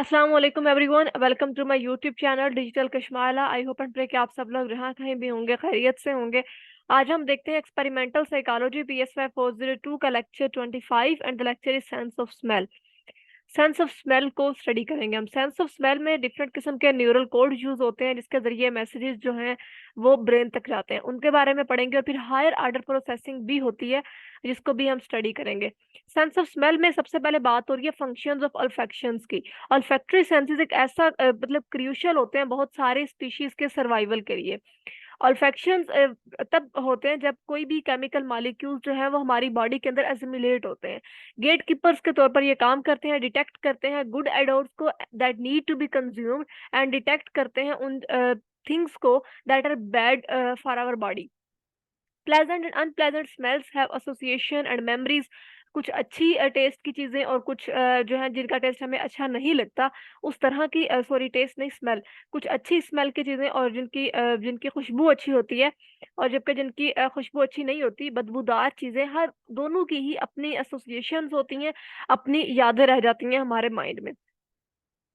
अस्सलाम वालेकुम everyone, welcome to my YouTube channel digital Kashmala. I hope and pray कि आप सब लोग जहाँ कहीं भी होंगे खैरियत से होंगे। आज हम देखते हैं एक्सपेरिमेंटल साइकोलॉजी PSY 402 का lecture 25 and the lecture is sense of smell. Sense of smell को स्टडी करेंगे हम। सेंस ऑफ स्मेल में डिफरेंट किस्म के न्यूरल कोड यूज होते हैं जिसके जरिए मैसेजेस जो हैं वो ब्रेन तक जाते हैं, उनके बारे में पढ़ेंगे। और फिर हायर ऑर्डर प्रोसेसिंग भी होती है जिसको भी हम स्टडी करेंगे। सेंस ऑफ स्मेल में सबसे पहले बात हो रही है फंक्शंस ऑफ अल्फैक्शंस की। अल्फैक्टरी सेंसेस एक ऐसा मतलब क्रूशियल होते हैं बहुत सारे स्पीशीज के सर्वाइवल के लिए। ऑल्फैक्शंस तब होते हैं जब कोई भी केमिकल मॉलिक्यूल्स जो है वो हमारी बॉडी के अंदर एसिमिलेट होते हैं। गेट कीपर्स के तौर पर ये काम करते हैं, डिटेक्ट करते हैं गुड एडोर्स को that need to be consumed and detect करते हैं उन थिंग्स को that are bad for our body. Pleasant and unpleasant smells have association and memories. कुछ अच्छी टेस्ट की चीजें और कुछ जो है जिनका टेस्ट हमें अच्छा नहीं लगता, उस तरह की सॉरी टेस्ट नहीं स्मेल, कुछ अच्छी स्मेल की चीजें और जिनकी खुशबू अच्छी होती है और जबकि जिनकी खुशबू अच्छी नहीं होती, बदबूदार चीजें, हर दोनों की ही अपनी एसोसिएशंस होती हैं, अपनी यादें रह जाती हैं हमारे माइंड में।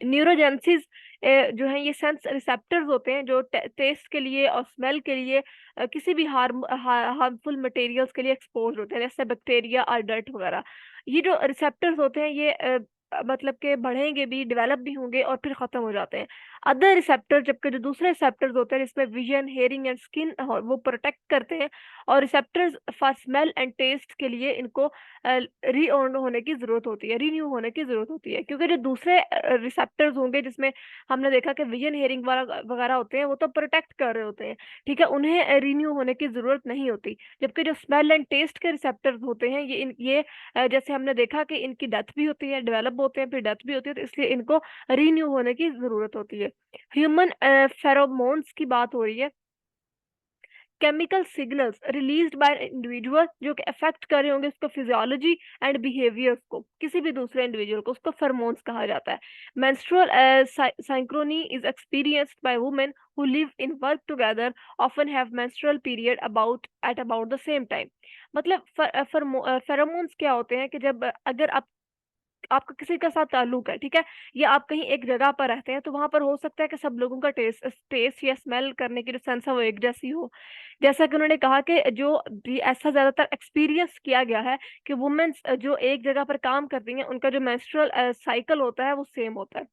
न्यूरोजेंसिस जो है ये सेंस रिसेप्टर्स होते हैं जो टेस्ट के लिए और स्मेल के लिए किसी भी हार्मफुल मटेरियल्स के लिए एक्सपोज होते हैं, जैसे बैक्टीरिया और डर्ट वगैरह। ये जो रिसेप्टर्स होते हैं ये मतलब के बढ़ेंगे भी, डेवलप भी होंगे और फिर खत्म हो जाते हैं। अदर रिसेप्टर, जबकि जो दूसरे रिसेप्टर्स होते हैं जिसमें विजन, हेयरिंग एंड स्किन वो प्रोटेक्ट करते हैं। और receptors for smell and taste के लिए इनको रीऑन होने की जरूरत होती है, रीन्यू होने की जरूरत होती है, क्योंकि जो दूसरे रिसेप्टर्स होंगे जिसमें हमने देखा कि विजन, हेयरिंग वगैरह होते हैं वो तो प्रोटेक्ट कर रहे होते हैं, ठीक है, उन्हें रीन्यू होने की जरूरत नहीं होती। जबकि जो स्मेल एंड टेस्ट के रिसेप्टर्स होते हैं ये जैसे हमने देखा कि इनकी डेथ भी होती है, डेवलप होते हैं फिर डेथ भी होती है, तो इसलिए इनको रीन्यू होने की जरूरत होती है। ह्यूमन फेरोमोन्स की बात हो रही है। Chemical signals released by individual जो कि अफेक्ट कर रहे होंगे उसको फिजियोलॉजी एंड बिहेवियर्स को, किसी भी दूसरे इंडिविजुअल को, उसको फेरोमोन्स कहा जाता है। Menstrual Synchrony is experienced by women who live in work together often have menstrual period at about the same time। मतलब फेरोमोन्स क्या होते हैं कि जब अगर आपका किसी के साथ ताल्लुक है, ठीक है, या आप कहीं एक जगह पर रहते हैं, तो वहां पर हो सकता है कि सब लोगों का टेस्ट या स्मेल करने की जो सेंस है वो एक जैसी हो। जैसा कि उन्होंने कहा कि जो भी ऐसा ज्यादातर एक्सपीरियंस किया गया है कि वुमेन्स जो एक जगह पर काम करती हैं उनका जो मेंस्ट्रुअल साइकिल होता है वो सेम होता है।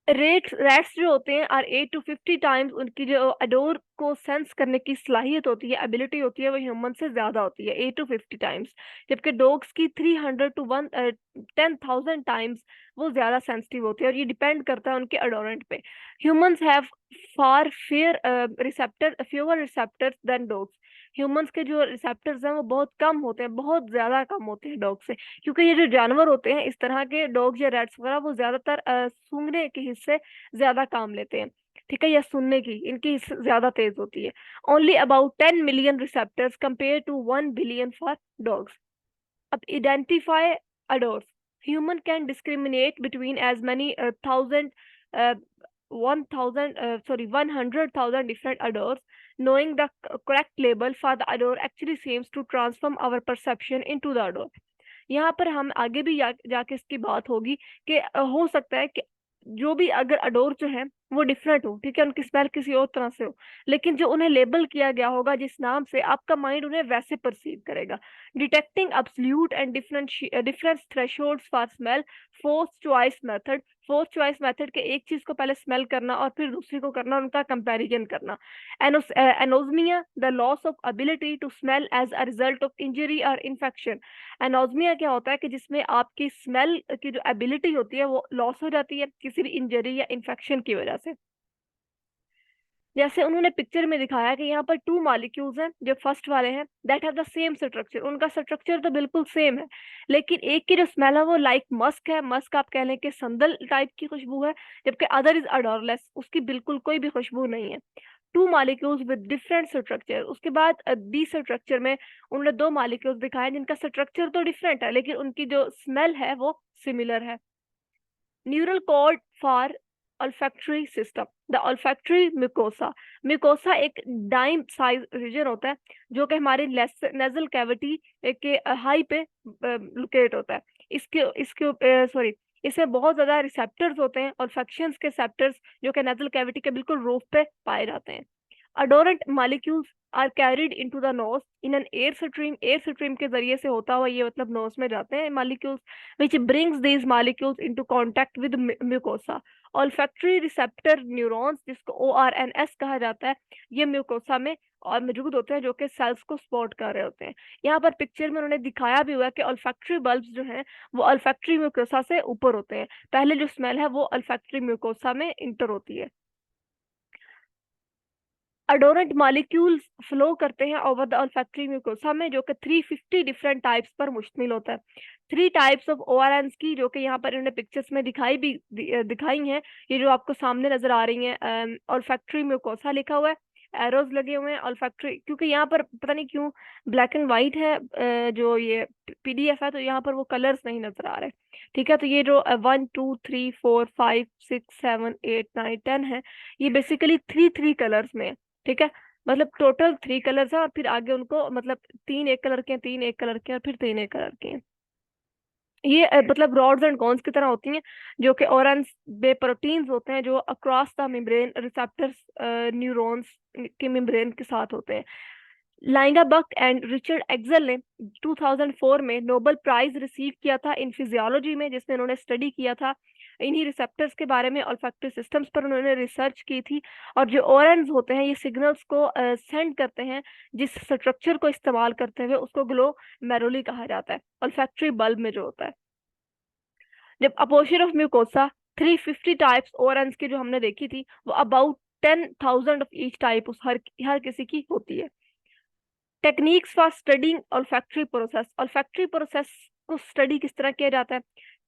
रैट्स जो होते हैं आर 8 to 50 टाइम्स, उनकी जो अडोर को सेंस करने की सलाहियत होती है, एबिलिटी होती है, वो ह्यूमन से ज्यादा होती है, 8 to 50 टाइम्स। जबकि डॉग्स की 300 to 10,000 टाइम्स वो ज्यादा सेंसिटिव होती है, और ये डिपेंड करता है उनके अडोरेंट पे। Humans have far fewer receptor fewer receptors than dogs. Humans के जो रिसेप्टर्स हैं वो बहुत कम होते हैं, बहुत ज्यादा कम होते हैं डॉग से, क्योंकि ये जो जानवर होते हैं इस तरह के डॉग्स या रैट्स वगैरह वो ज्यादातर सूंघने के हिस्से ज्यादा काम लेते हैं, ठीक है, या सुनने की इनकी हिस्से ज्यादा तेज होती है। Only about 10 million receptors compare to 1 billion for dogs. अब identify odours. Human can discriminate between as many thousand 100,000 different adores. Knowing the correct label for the adore actually seems to transform our perception into the adore। यहाँ पर हम आगे भी जाके इसकी बात होगी कि हो सकता है कि जो भी अगर अडोर जो है वो डिफरेंट हो, ठीक है, उनकी स्मेल किसी और तरह से हो, लेकिन जो उन्हें लेबल किया गया होगा जिस नाम से, आपका माइंड उन्हें वैसे परसीव करेगा। Detecting absolute and difference thresholds for smell. Fourth choice method के एक चीज को पहले स्मेल करना और फिर दूसरी को करना, उनका कंपैरिजन करना। Anosmia, the loss of ability to smell as a result of injury और इन्फेक्शन। एनोजमिया क्या होता है कि जिसमें आपकी स्मेल की जो एबिलिटी होती है वो लॉस हो जाती है किसी भी इंजरी या इन्फेक्शन की वजह से। जैसे उन्होंने पिक्चर में दिखाया कि यहाँ पर 2 मॉलिक्यूल्स हैं जो फर्स्ट वाले हैं, that have the same structure, उनका स्ट्रक्चर तो बिल्कुल सेम है, लेकिन एक की जो स्मेल है वो लाइक मस्क है, मस्क आप कह लें कि संदल टाइप की खुशबू है, जबकि अदर इज अडोरलेस, उसकी बिल्कुल कोई भी खुशबू नहीं है। 2 मॉलिक्यूल्स विद डिफरेंट स्ट्रक्चर। उसके बाद बी स्ट्रक्चर में उन्होंने 2 मॉलिक्यूल्स दिखाए जिनका स्ट्रक्चर तो डिफरेंट है लेकिन उनकी जो स्मेल है वो सिमिलर है। Neural cord for olfactory system, the olfactory mucosa। mucosa एक डाइम साइज रीजन होता है जो कि हमारी नेजल कैविटी के हाई पे लोकेट होता है। इसके इसके सॉरी इसमें बहुत ज्यादा रिसेप्टर्स होते हैं, ऑल्फैक्शंस के रिसेप्टर्स, जो कि नेजल कैविटी के बिल्कुल रूफ पे पाए जाते हैं। Odorant molecules are carried into the nose in an air stream, air stream के जरिए से होता हुआ ये मतलब नोज में जाते हैं molecules, which brings these molecules into contact with mucosa. Olfactory receptor neurons, जिसको ORNS कहा जाता है, ये म्यूकोसा में और मौजूद होते हैं, जो कि सेल्स को सपोर्ट कर रहे होते हैं। यहाँ पर पिक्चर में उन्होंने दिखाया भी हुआ है कि ऑल्फैक्टरी बल्ब्स जो हैं वो ऑल्फैक्टरी म्यूकोसा से ऊपर होते हैं, पहले जो स्मेल है वो ऑल्फैक्टरी म्यूकोसा में इंटर होती है। अडोरेंट मॉलिक्यूल्स फ्लो करते हैं ओवर द ऑल्फैक्टरी म्यूकोसा में, जो कि 350 डिफरेंट टाइप्स पर मुश्तमिल होता है। 3 टाइप्स ऑफ ORNs की, जो कि यहाँ पर इन्होंने पिक्चर्स में दिखाई हैं, ये जो आपको सामने नजर आ रही हैं, ऑल्फैक्टरी म्यूकोसा लिखा हुआ है, एरोज लगे हुए हैं ऑल्फैक्टरी, क्योंकि यहाँ पर पता नहीं क्यों ब्लैक एंड वाइट है, जो ये PDF है, तो यहाँ पर वो कलर्स नहीं नजर आ रहे। ठीक है, तो ये जो 1 2 3 4 5 6 7 8 9 10 है, ये बेसिकली थ्री थ्री कलर्स में है। ठीक है, मतलब टोटल 3 कलर्स हैं, और फिर आगे उनको मतलब 3 एक कलर के हैं, 3 एक कलर के हैं, और फिर 3 एक कलर के हैं। ये मतलब रॉड्स एंड कॉन्स की तरह होती हैं, जो कि ऑरेंज बे प्रोटीन्स होते हैं, जो across the membrane receptors neurons के मेम्ब्रेन के साथ होते हैं। लाइंगा बक एंड रिचर्ड एक्सेल ने 2004 में नोबेल प्राइज रिसीव किया था इन फिजियोलॉजी में, जिसमें उन्होंने स्टडी किया था इन्हीं रिसेप्टर्स के बारे में, ऑल्फैक्टरी सिस्टम्स पर उन्होंने रिसर्च की थी। और जो ऑरेंज होते हैं ये सिग्नल्स को सेंड करते हैं, जिस स्ट्रक्चर को इस्तेमाल करते हुए उसको ग्लो मेरोली कहा जाता है, ऑल्फैक्टरी बल्ब में जो होता है। जब apportion of mucosa 350 types orange की जो हमने देखी थी, वो अबाउट 10,000 ऑफ ईच टाइप उस हर किसी की होती है। Techniques for studying olfactory process, olfactory process को स्टडी किस तरह किया जाता है?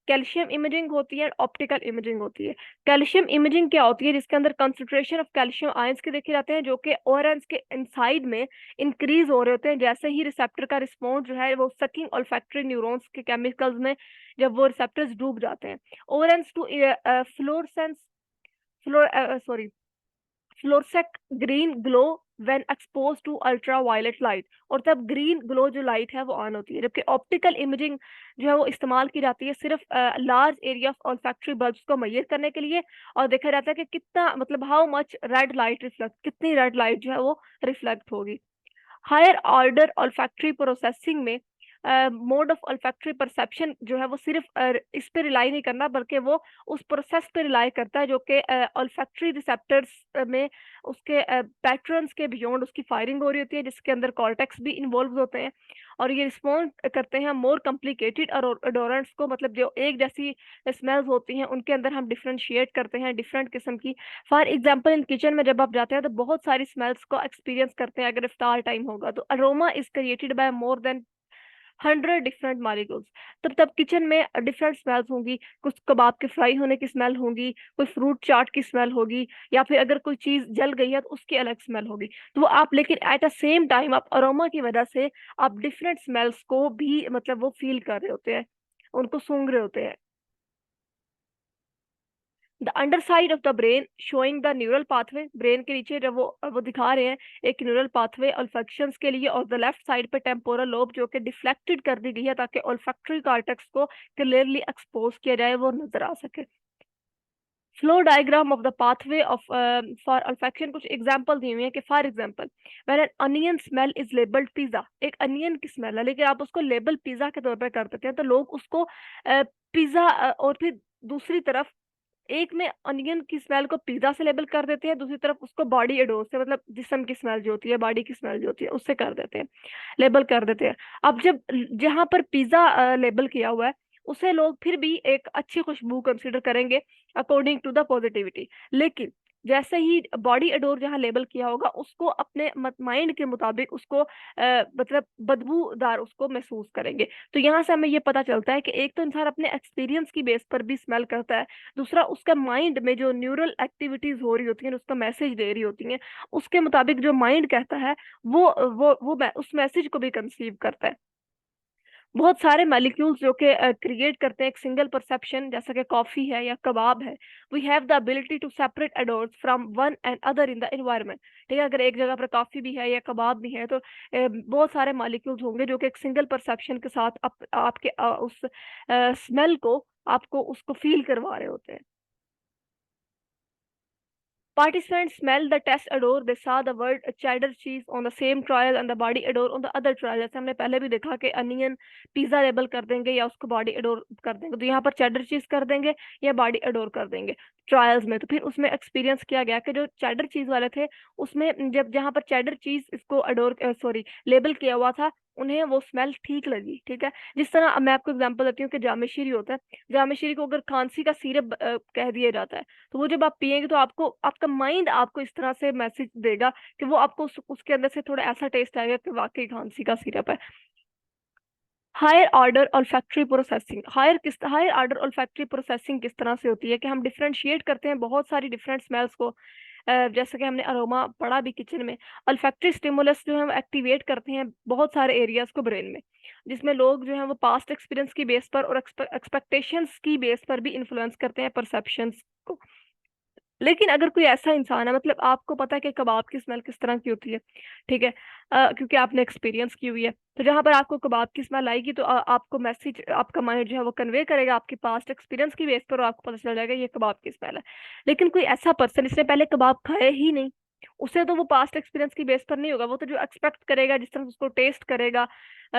कैल्शियम इमेजिंग होती है, ऑप्टिकल इमेजिंग होती है। कैल्शियम इमेजिंग क्या होती है? जिसके अंदर कंसंट्रेशन ऑफ कैल्शियम आयंस के देखे जाते हैं, जो कि ऑरेंज के इनसाइड में इंक्रीज हो रहे होते हैं, जैसे ही रिसेप्टर का रिस्पॉन्स जो है वो सकिंग ऑल्फैक्टरी न्यूरॉन्स के केमिकल्स में जब वो रिसेप्टर्स डूब जाते हैं। Orange to fluorescence fluor sorry fluorescent green glow when expose to ultraviolet light, और तब ग्रीन ग्लो जो लाइट है वो ऑन होती है। जबकि ऑप्टिकल इमेजिंग जो है वो इस्तेमाल की जाती है सिर्फ large area of olfactory bulbs को मेजर करने के लिए, और देखा जाता है कि कितना मतलब how much red light reflect, कितनी रेड लाइट जो है वो रिफ्लेक्ट होगी। हायर ऑर्डर ऑल्फैक्टरी प्रोसेसिंग में मोड ऑफ ऑल्फैक्टरी परसेप्शन जो है वो सिर्फ इस पे रिलाई नहीं करना, बल्कि वो उस प्रोसेस पे रिलाई करता है, जो कि ऑल्फैक्टरी रिसेप्टर्स में उसके पैटर्न्स के बियॉन्ड उसकी फायरिंग हो रही होती है, जिसके अंदर कॉर्टेक्स भी इन्वॉल्व होते हैं, और ये रिस्पॉन्ड करते हैं मोर कॉम्प्लिकेटेड और ओडोरेंट्स को, मतलब जो एक जैसी स्मेल्स होती हैं उनके अंदर हम डिफ्रेंशिएट करते हैं डिफरेंट किस्म की। फॉर एग्जाम्पल इन किचन में जब आप जाते हैं तो बहुत सारी स्मेल्स को एक्सपीरियंस करते हैं। अगर इफ्तार टाइम होगा तो aroma is created by more than 100 different molecules. तब किचन में डिफरेंट स्मेल्स होंगी, कुछ कबाब के फ्राई होने की स्मेल होगी, कोई फ्रूट चाट की स्मेल होगी, या फिर अगर कोई चीज जल गई है तो उसकी अलग स्मेल होगी। तो वो आप लेकिन एट अ सेम टाइम आप अरोमा की वजह से आप डिफरेंट स्मेल्स को भी मतलब वो फील कर रहे होते हैं, उनको सूंघ रहे होते हैं। The under side of the brain showing the neural pathway, brain के नीचे जब वो दिखा रहे हैं एक न्यूरल पाथवे ऑल्फैक्शंस के लिए, और द लेफ्ट साइड पे टेम्पोरल लोब जो कि डिफ्लेक्टेड कर दी गई है ताकि ऑल्फैक्टरी कॉर्टेक्स को क्लियरली एक्सपोज किया जाए, वो नजर आ सके। Flow diagram of the pathway of for olfaction, कुछ एग्जांपल दिए हुए हैं कि for example when an onion smell is labelled pizza, एक अनियन की स्मेल है लेकिन आप उसको लेबल पिज्जा के तौर पर कर देते हैं, तो लोग उसको पिज्जा और फिर दूसरी तरफ एक में अनियन की स्मेल को पिज्जा से लेबल कर देते हैं, दूसरी तरफ उसको बॉडी एडोर से, मतलब जिस्म की स्मेल जो होती है, बॉडी की स्मेल जो होती है उससे कर देते हैं, लेबल कर देते हैं। अब जब जहां पर पिज्जा लेबल किया हुआ है उसे लोग फिर भी एक अच्छी खुशबू कंसीडर करेंगे अकॉर्डिंग टू द पॉजिटिविटी, लेकिन जैसे ही बॉडी एडोर जहाँ लेबल किया होगा उसको अपने माइंड के मुताबिक उसको मतलब बदबूदार उसको महसूस करेंगे। तो यहाँ से हमें ये पता चलता है कि एक तो इंसान अपने एक्सपीरियंस की बेस पर भी स्मेल करता है, दूसरा उसका माइंड में जो न्यूरल एक्टिविटीज हो रही होती हैं, उसका मैसेज दे रही होती हैं, उसके मुताबिक जो माइंड कहता है वो उस मैसेज को भी कंसीव करता है। बहुत सारे मॉलिक्यूल्स जो कि क्रिएट करते हैं एक सिंगल परसेप्शन, जैसा कि कॉफी है या कबाब है। We have the ability to separate odours from one and other in the environment. ठीक है, अगर एक जगह पर कॉफी भी है या कबाब भी है तो बहुत सारे मॉलिक्यूल्स होंगे जो कि एक सिंगल परसेप्शन के साथ आपके उस स्मेल को, आपको उसको फील करवा रहे होते हैं। Participants smelled the test odor. They saw the word cheddar cheese on the same trial and the body odor on the other trial. जैसे हमने पहले भी देखा कि अनियन पिज्जा लेबल कर देंगे या उसको बॉडी एडोर कर देंगे, तो यहाँ पर चेडर चीज कर देंगे या बॉडी एडोर कर देंगे ट्रायल्स में। तो फिर उसमें एक्सपीरियंस किया गया कि जो चेडर चीज वाले थे उसमें जब जहाँ पर चेडर चीज इसको एडोर सॉरी लेबल किया हुआ था, उन्हें वो स्मेल ठीक लगी। ठीक है, जिस तरह अब मैं आपको एग्जांपल देती हूँ कि जामे शीरी होता है। जामे शीरी को अगर खांसी का सिरप कह दिया जाता है, तो वो जब आप पिएंगे तो आपको आपका माइंड आपको इस तरह से मैसेज देगा कि वो आपको उसके अंदर से थोड़ा ऐसा टेस्ट आएगा कि वाकई खांसी का सिरप है। Higher order olfactory processing, higher order olfactory processing किस तरह से होती है कि हम डिफरेंशिएट करते हैं बहुत सारी डिफरेंट स्मेल्स को। जैसे कि हमने अरोमा पढ़ा भी किचन में। ऑल्फैक्टरी स्टिमुलस जो है वो एक्टिवेट करते हैं बहुत सारे एरियाज को ब्रेन में, जिसमें लोग जो है वो पास्ट एक्सपीरियंस की बेस पर और एक्सपेक्टेशंस की बेस पर भी इन्फ्लुएंस करते हैं परसेप्शंस को। लेकिन अगर कोई ऐसा इंसान है, मतलब आपको पता है कि कबाब की स्मेल किस तरह की होती है, ठीक है, क्योंकि आपने एक्सपीरियंस की हुई है, तो जहां पर आपको कबाब की स्मेल आएगी तो आपको मैसेज आपका माइंड जो है वो कन्वे करेगा आपके पास्ट एक्सपीरियंस की बेस पर, और आपको पता चल जाएगा ये कबाब की स्मेल है। लेकिन कोई ऐसा पर्सन इसने पहले कबाब खाए ही नहीं, उसे तो वो पास्ट एक्सपीरियंस की बेस पर नहीं होगा, वो तो जो एक्सपेक्ट करेगा, जिस तरह से उसको टेस्ट करेगा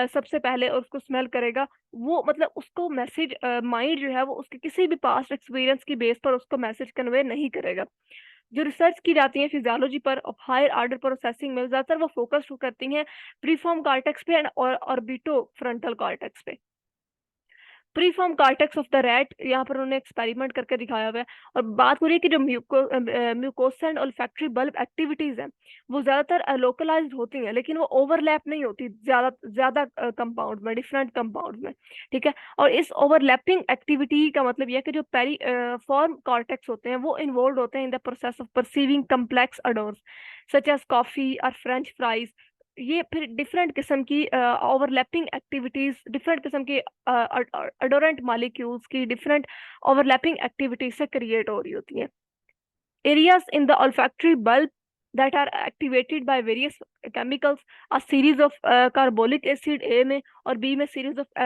सबसे पहले और उसको स्मेल करेगा, वो मतलब उसको मैसेज माइंड जो है वो उसके किसी भी पास्ट एक्सपीरियंस की बेस पर उसको मैसेज कन्वे नहीं करेगा। जो रिसर्च की जाती है फिजियोलॉजी पर ऑफ हायर ऑर्डर प्रोसेसिंग में, ज्यादातर वो फोकस करती हैं प्रीफॉर्म कॉर्टेक्स पे एंड और ऑर्बिटो फ्रंटल कॉर्टेक्स पे। Preform cortex of the rat, यहाँ पर उन्होंने एक्सपेरिमेंट करके दिखाया हुआ है। और बात हो रही है कि जो म्यूकोसेंट olfactory बल्ब एक्टिविटीज हैं वो ज्यादातर लोकलाइज्ड होती हैं, लेकिन वो ओवरलैप नहीं होती ज्यादा ज्यादा कंपाउंड में, डिफरेंट कंपाउंड में। ठीक है, और इस ओवरलैपिंग एक्टिविटी का मतलब यह है कि जो पेरी फॉर्म कॉर्टेक्स होते हैं वो इन्वॉल्व होते हैं in the process of perceiving complex odours such as coffee और फ्रेंच फ्राइज। ये फिर डिफरेंट किस्म की ओवरलैपिंग एक्टिविटीज, डिफरेंट किस्म की अडोरेंट मॉलिक्यूल्स की डिफरेंट ओवरलैपिंग एक्टिविटीज से क्रिएट हो रही होती हैं। Areas in the olfactory bulb that are activated by various chemicals, a series of carbolic acid A में और B में series of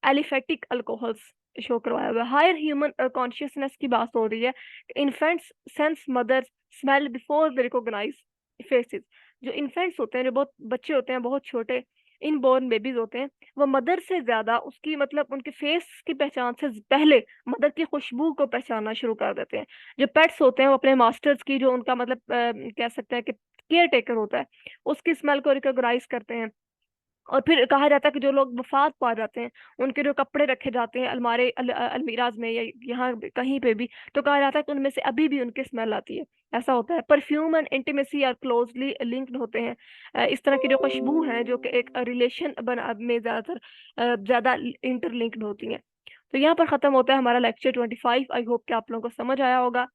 aliphatic alcohols show करवाया हुआ है। हायर ह्यूमन कॉन्शियसनेस की बात हो रही है। Infants sense mothers smell before they recognise faces. जो इन्फेंट्स होते हैं, जो बहुत बच्चे होते हैं, बहुत छोटे इनबॉर्न बेबीज होते हैं, वो मदर से ज्यादा उसकी मतलब उनके फेस की पहचान से पहले मदर की खुशबू को पहचानना शुरू कर देते हैं। जो पेट्स होते हैं वो अपने मास्टर्स की, जो उनका मतलब कह सकते हैं कि केयर टेकर होता है, उसकी स्मेल को रिकॉग्नाइज करते हैं। और फिर कहा जाता है कि जो लोग वफात पा जाते हैं, उनके जो कपड़े रखे जाते हैं अलमीराज में या यहाँ कहीं पे भी, तो कहा जाता है कि उनमें से अभी भी उनकी स्मेल आती है। ऐसा होता है। Perfume and intimacy are closely linked होते हैं। इस तरह की जो खुशबू हैं जो कि एक रिलेशन बना में ज्यादातर ज्यादा इंटरलिंक्ड होती हैं। तो यहाँ पर खत्म होता है हमारा लेक्चर 25। आई होप कि आप लोगों को समझ आया होगा।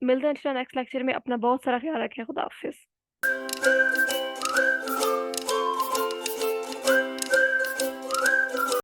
मिलते हैं नेक्स्ट लेक्चर में। अपना बहुत सारा ख्याल रखें। खुदा हाफिज।